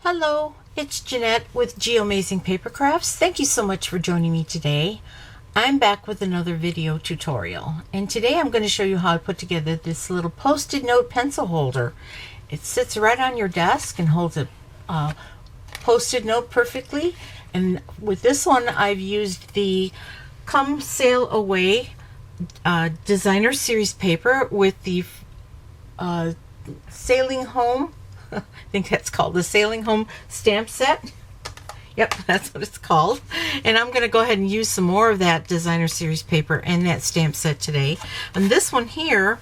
Hello, it's Jeanette with Amazing Paper Crafts. Thank you so much for joining me today. I'm back with another video tutorial, and today I'm going to show you how I put together this little post-it note pencil holder. It sits right on your desk and holds a post-it note perfectly. And with this one, I've used the Come Sail Away designer series paper with the Sailing Home. I think that's called the Sailing Home stamp set. Yep, that's what it's called. And I'm going to go ahead and use some more of that designer series paper and that stamp set today. And this one here,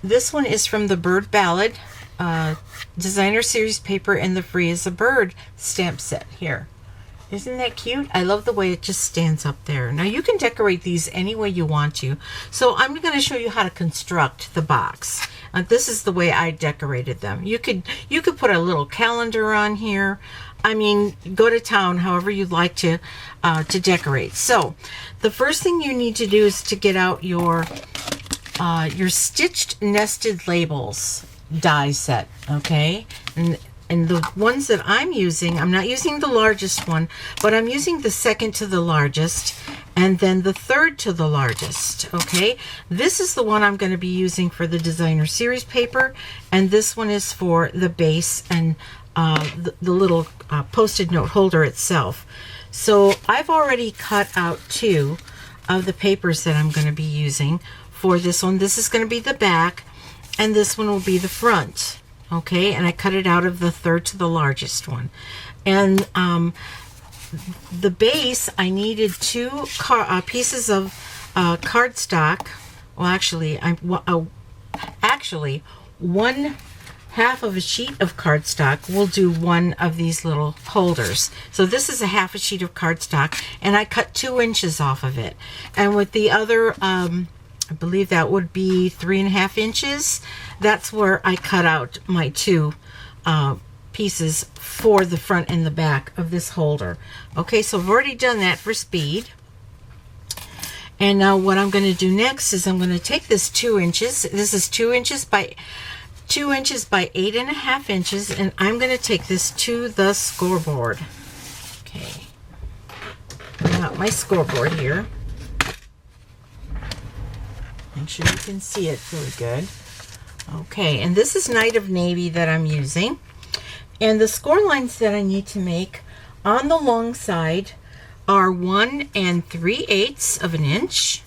this one is from the Bird Ballad designer series paper and the Free as a Bird stamp set here. Isn't that cute? I love the way it just stands up there. Now you can decorate these any way you want to. So I'm going to show you how to construct the box. This is the way I decorated them. You could put a little calendar on here. I mean, go to town however you'd like to decorate. So the first thing you need to do is to get out your stitched nested labels die set, okay? And the ones that I'm using, I'm not using the largest one, but I'm using the second to the largest and then the third to the largest, okay? This is the one I'm going to be using for the designer series paper, and this one is for the base and the little post-it note holder itself. So I've already cut out two of the papers that I'm going to be using for this one. This is going to be the back, and this one will be the front. Okay, and I cut it out of the third to the largest one. And the base, I needed two pieces of cardstock. Well, actually, one half of a sheet of cardstock will do one of these little holders. So this is a half a sheet of cardstock, and I cut 2 inches off of it. And with the other, I believe that would be 3.5 inches. That's where I cut out my two pieces for the front and the back of this holder. Okay, so I've already done that for speed. And now what I'm going to do next is I'm going to take this 2 inches. This is 2 inches by 8.5 inches, and I'm going to take this to the scoreboard. Okay, got my scoreboard here. Make sure you can see it really good. Okay, and this is Night of Navy that I'm using. And the score lines that I need to make on the long side are 1 3/8 of an inch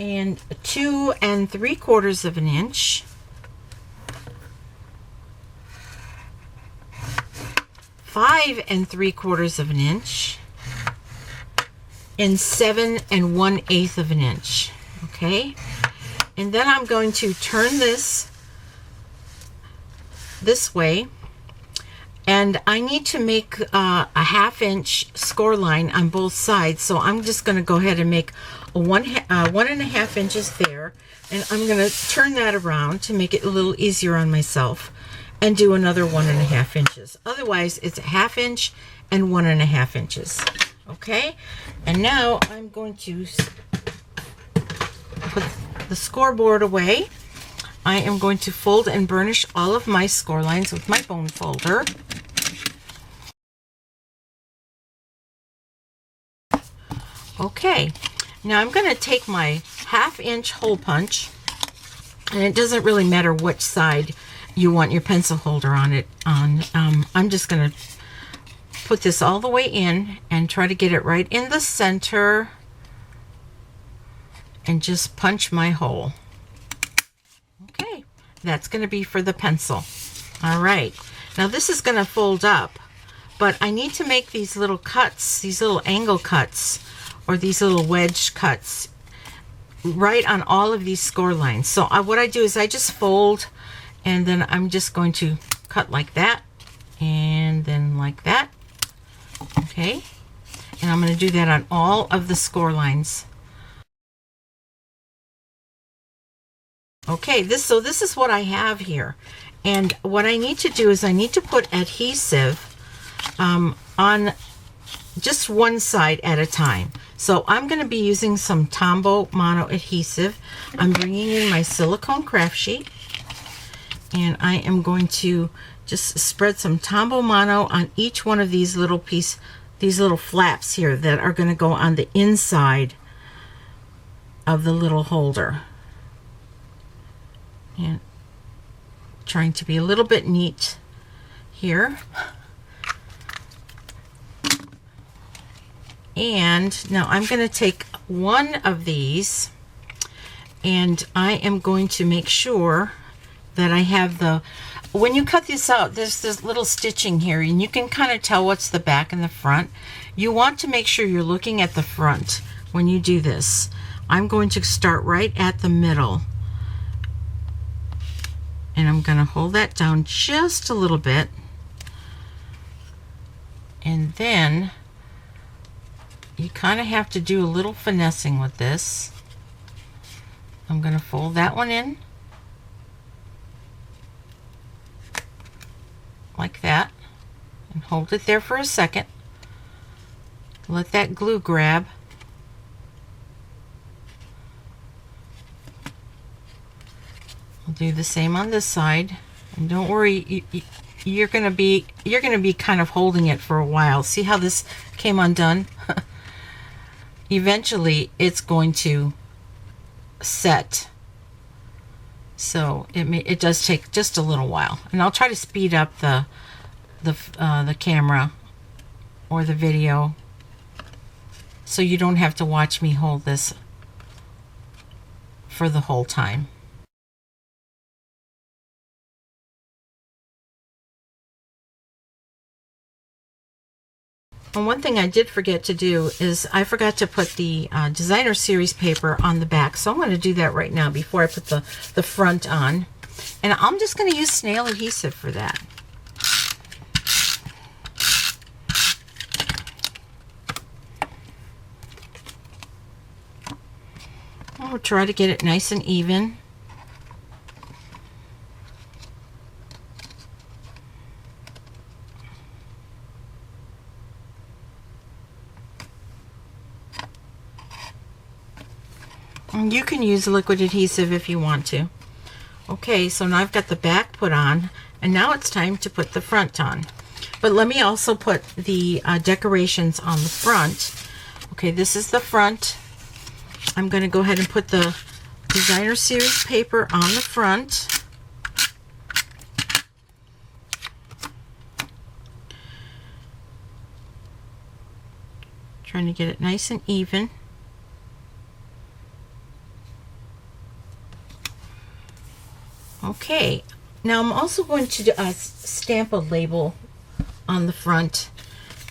and 2 3/4 of an inch, 5 3/4 of an inch, and 7 1/8 of an inch. Okay, and then I'm going to turn this way, and I need to make a 1/2 inch score line on both sides. So I'm just going to go ahead and make a 1.5 inches there, and I'm going to turn that around to make it a little easier on myself and do another 1.5 inches. Otherwise it's a 1/2 inch and 1.5 inches. Okay, and now I'm going to put the scoreboard away. I am going to fold and burnish all of my score lines with my bone folder. Okay, now I'm going to take my 1/2 inch hole punch, and it doesn't really matter which side you want your pencil holder on it on. I'm just going to put this all the way in and try to get it right in the center and just punch my hole. Okay, that's going to be for the pencil. All right, now this is going to fold up, but I need to make these little cuts, these little angle cuts, or these little wedge cuts right on all of these score lines. So what I do is I just fold, and then I'm just going to cut like that, and then like that. Okay, and I'm going to do that on all of the score lines. Okay, so this is what I have here, and what I need to do is I need to put adhesive on just one side at a time. So I'm going to be using some Tombow mono adhesive. I'm bringing in my silicone craft sheet. And I am going to just spread some tombow mono on each one of these little these little flaps here that are going to go on the inside of the little holder. And trying to be a little bit neat here. And now I'm going to take one of these, and I am going to make sure that I have when you cut this out, there's this little stitching here, and you can kind of tell what's the back and the front. You want to make sure you're looking at the front when you do this. I'm going to start right at the middle, and I'm going to hold that down just a little bit, and then you kind of have to do a little finessing with this. I'm going to fold that one in like that and hold it there for a second. Let that glue grab. I'll do the same on this side, and don't worry, you're going to be kind of holding it for a while. See how this came undone? Eventually it's going to set, so it does take just a little while, and I'll try to speed up the camera or the video so you don't have to watch me hold this for the whole time. And one thing I did forget to do is I forgot to put the designer series paper on the back. So I'm going to do that right now before I put the front on. And I'm just going to use snail adhesive for that. I'll try to get it nice and even. And you can use liquid adhesive if you want to. Okay, so now I've got the back put on, and now it's time to put the front on. But let me also put the decorations on the front. Okay, this is the front. I'm going to go ahead and put the designer series paper on the front. Trying to get it nice and even. Okay, now I'm also going to stamp a label on the front,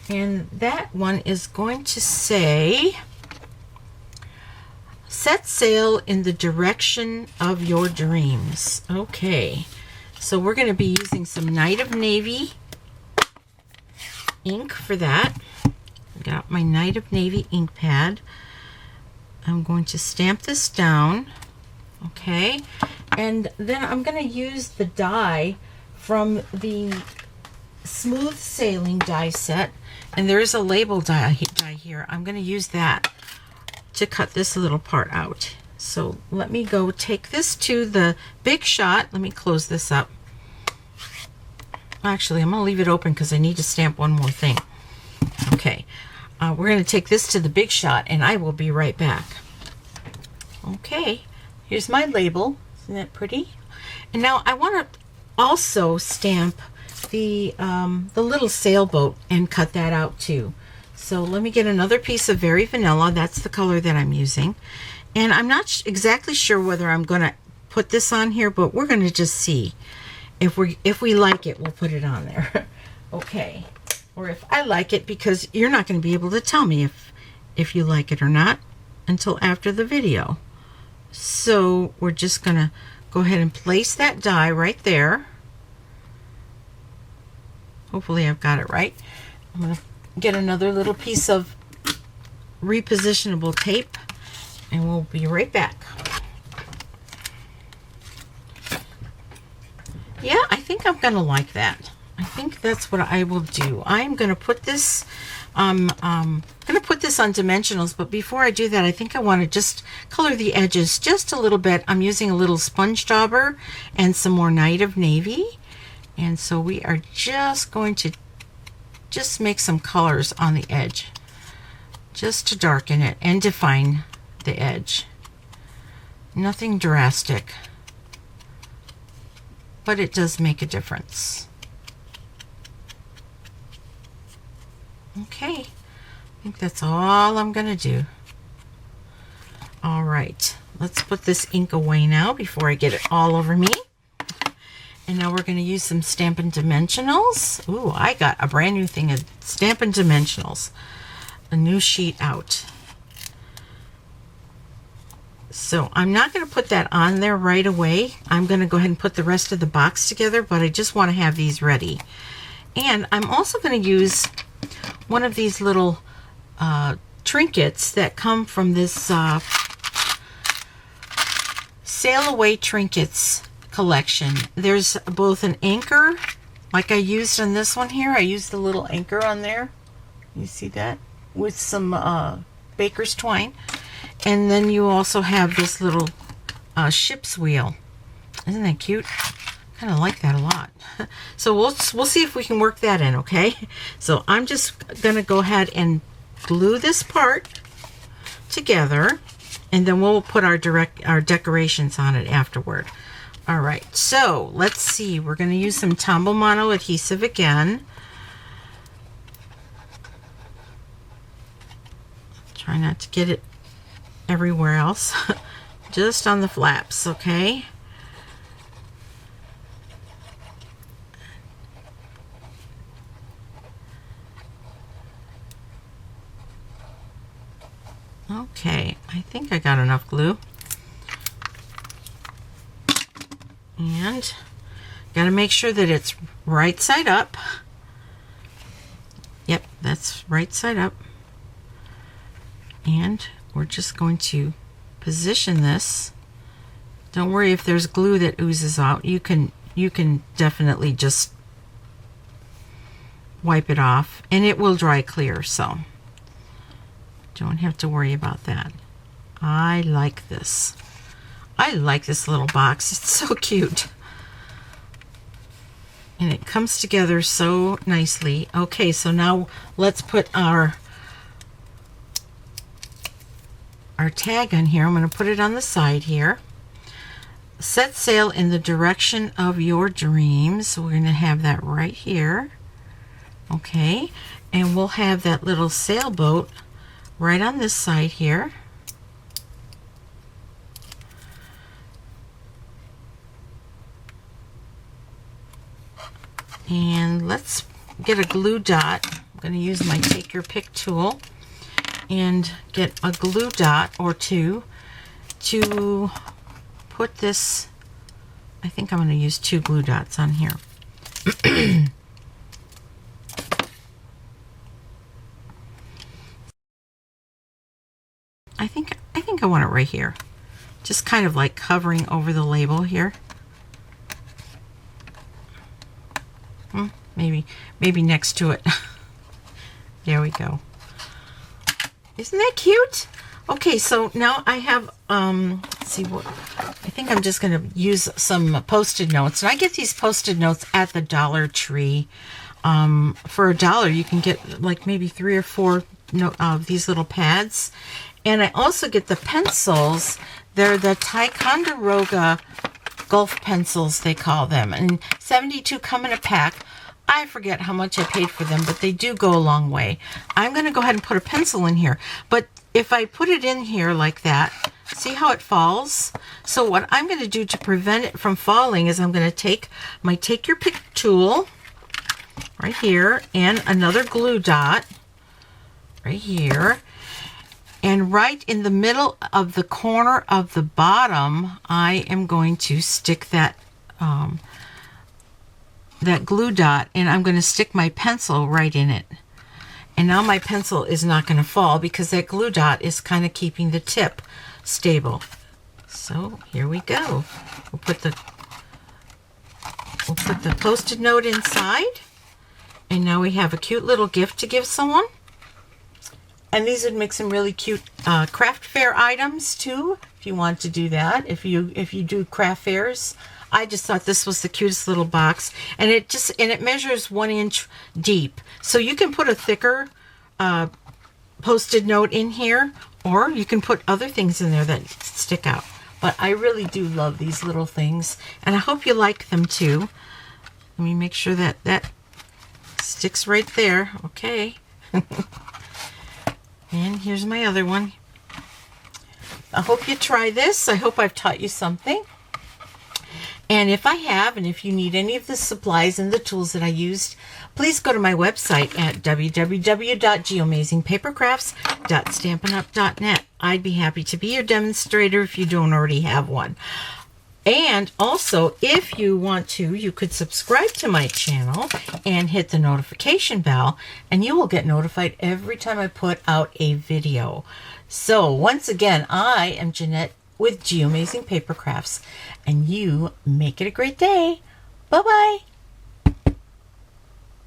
and that one is going to say, "Set sail in the direction of your dreams." Okay, so we're going to be using some Night of Navy ink for that. I got my Night of Navy ink pad. I'm going to stamp this down. Okay, and then I'm going to use the die from the Smooth Sailing die set, and there is a label die here. I'm going to use that to cut this little part out. So let me go take this to the Big Shot. Let me close this up. Actually, I'm going to leave it open because I need to stamp one more thing. Okay, we're going to take this to the Big Shot, and I will be right back. Okay. Here's my label. Isn't that pretty? And now I want to also stamp the little sailboat and cut that out too. So let me get another piece of Very Vanilla. That's the color that I'm using. And I'm not exactly sure whether I'm going to put this on here, but we're going to just see. If we like it, we'll put it on there. Okay. Or if I like it, because you're not going to be able to tell me if you like it or not until after the video. So we're just going to go ahead and place that die right there. Hopefully I've got it right. I'm going to get another little piece of repositionable tape, and we'll be right back. Yeah, I think I'm going to like that. this on dimensionals, but before I do that, I think I want to just color the edges just a little bit. I'm using a little sponge dauber and some more Night of Navy. And so we are just going to just make some colors on the edge, just to darken it and define the edge. Nothing drastic, but it does make a difference. Okay, I think that's all I'm gonna do. All right, let's put this ink away now before I get it all over me. And now we're gonna use some Stampin' Dimensionals. Ooh, I got a brand new thing of Stampin' Dimensionals, a new sheet out. So I'm not going to put that on there right away. I'm going to go ahead and put the rest of the box together, but I just want to have these ready. And I'm also going to use one of these little trinkets that come from this Sail Away Trinkets collection. There's both an anchor, like I used on this one here. I used the little anchor on there. You see that? With some baker's twine. And then you also have this little ship's wheel. Isn't that cute? Kind of like that a lot. So we'll see if we can work that in, okay? So I'm just gonna go ahead and glue this part together, and then we'll put our decorations on it afterward. All right, so let's see. We're gonna use some Tombow Mono adhesive again. Try not to get it everywhere else. Just on the flaps, okay? Okay, I think I got enough glue. And got to make sure that it's right side up. Yep, that's right side up. And we're just going to position this. Don't worry if there's glue that oozes out. You can definitely just wipe it off and it will dry clear, so don't have to worry about that. I like this. I like this little box. It's so cute. And it comes together so nicely. Okay, so now let's put our tag on here. I'm going to put it on the side here. Set sail in the direction of your dreams. So we're going to have that right here. Okay, and we'll have that little sailboat right on this side here. And let's get a glue dot. I'm going to use my take your pick tool and get a glue dot or two to put this. I think I'm going to use 2 glue dots on here. I think I want it right here, just kind of like covering over the label here. Maybe next to it. There we go. Isn't that cute? Okay, so now I have let's see what I think. I'm just going to use some Post-it notes, and I get these Post-it notes at the Dollar Tree. For $1 you can get like maybe 3 or 4 of these little pads. And I also get the pencils. They're the Ticonderoga Gulf pencils, they call them. And 72 come in a pack. I forget how much I paid for them, but they do go a long way. I'm going to go ahead and put a pencil in here. But if I put it in here like that, see how it falls? So what I'm going to do to prevent it from falling is I'm going to take my Take Your Pick tool right here and another glue dot right here. And right in the middle of the corner of the bottom, I am going to stick that that glue dot, and I'm going to stick my pencil right in it. And now my pencil is not going to fall because that glue dot is kind of keeping the tip stable. So here we go. We'll put the Post-it note inside, and now we have a cute little gift to give someone. And these would make some really cute craft fair items too, if you want to do that. If you do craft fairs, I just thought this was the cutest little box, and it measures 1 inch deep, so you can put a thicker Post-it note in here, or you can put other things in there that stick out. But I really do love these little things, and I hope you like them too. Let me make sure that that sticks right there. Okay. And here's my other one. I hope you try this. I hope I've taught you something. And if I have, and if you need any of the supplies and the tools that I used, please go to my website at www.geamazingpapercrafts.stampinup.net. I'd be happy to be your demonstrator if you don't already have one. And also, if you want to, you could subscribe to my channel and hit the notification bell, and you will get notified every time I put out a video. So once again, I am Jeanette with Geamazing Paper Crafts, and you make it a great day. Bye-bye.